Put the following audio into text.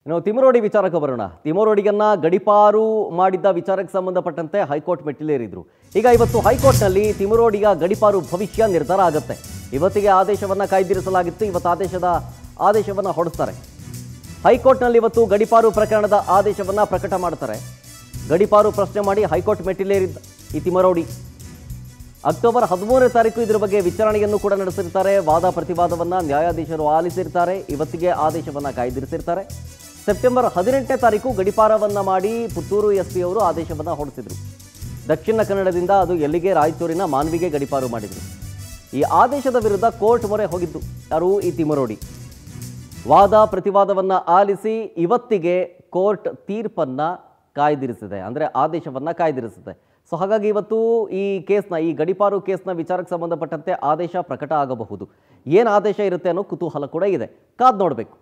ಇನ್ನು ತಿಮರೋಡಿ ವಿಚಾರಕ್ಕೆ ಬರೋಣ. ತಿಮರೋಡಿಗನ್ನ ಗಡಿಪಾರು ಮಾಡಿದ್ದ ವಿಚಾರಕ್ಕೆ ಸಂಬಂಧಪಟ್ಟಂತೆ ಹೈಕೋರ್ಟ್ ಮೆಟ್ಟಿಲೇರಿದ್ರು. ಈಗ ಇವತ್ತು ಹೈಕೋರ್ಟ್ನಲ್ಲಿ ತಿಮರೋಡಿಗ ಗಡಿಪಾರು ಭವಿಷ್ಯ ನಿರ್ಧಾರ ಆಗುತ್ತೆ. ಇವತ್ತಿಗೆ ಆದೇಶವನ್ನು ಕಾಯ್ದಿರಿಸಲಾಗಿತ್ತು. ಇವತ್ತು ಆದೇಶವನ್ನು ಹೊರಡಿಸ್ತಾರೆ. ಹೈಕೋರ್ಟ್ನಲ್ಲಿ ಇವತ್ತು ಗಡಿಪಾರು ಪ್ರಕರಣದ ಆದೇಶವನ್ನು ಪ್ರಕಟ ಮಾಡ್ತಾರೆ. ಗಡಿಪಾರು ಪ್ರಶ್ನೆ ಮಾಡಿ ಹೈಕೋರ್ಟ್ ಮೆಟ್ಟಿಲೇರಿದ್ದ ಈ ತಿಮರೋಡಿ ಅಕ್ಟೋಬರ್ 13ನೇ ತಾರೀಕು ಇದರ ಬಗ್ಗೆ ವಿಚಾರಣೆಯನ್ನು ಕೂಡ ನಡೆಸಿರ್ತಾರೆ. ವಾದ ಪ್ರತಿವಾದವನ್ನು ನ್ಯಾಯಾಧೀಶರು ಆಲಿಸಿರ್ತಾರೆ. ಇವತ್ತಿಗೆ ಆದೇಶವನ್ನು ಕಾಯ್ದಿರಿಸಿರ್ತಾರೆ. ಸೆಪ್ಟೆಂಬರ್ 18ನೇ ತಾರೀಕು ಗಡಿಪಾರವನ್ನು ಮಾಡಿ ಪುತ್ತೂರು SP ಅವರು ಆದೇಶವನ್ನು ಹೊರಡಿಸಿದರು. ದಕ್ಷಿಣ ಕನ್ನಡದಿಂದ ಅದು ಎಲ್ಲಿಗೆ, ರಾಯಚೂರಿನ ಮಾನ್ವಿಗೆ ಗಡಿಪಾರು ಮಾಡಿದರು. ಈ ಆದೇಶದ ವಿರುದ್ಧ ಕೋರ್ಟ್ ಮೊರೆ ಹೋಗಿದ್ದು ಯಾರು? ಈ ತಿಮರೋಡಿ. ವಾದ ಪ್ರತಿವಾದವನ್ನು ಆಲಿಸಿ ಇವತ್ತಿಗೆ ಕೋರ್ಟ್ ತೀರ್ಪನ್ನು ಕಾಯ್ದಿರಿಸಿದೆ, ಅಂದರೆ ಆದೇಶವನ್ನು ಕಾಯ್ದಿರಿಸಿದೆ. ಸೊ ಹಾಗಾಗಿ ಇವತ್ತು ಈ ಗಡಿಪಾರು ಕೇಸ್ನ ವಿಚಾರಕ್ಕೆ ಸಂಬಂಧಪಟ್ಟಂತೆ ಆದೇಶ ಪ್ರಕಟ ಆಗಬಹುದು. ಏನು ಆದೇಶ ಇರುತ್ತೆ ಅನ್ನೋ ಕುತೂಹಲ ಕೂಡ ಇದೆ. ಕಾದು ನೋಡಬೇಕು.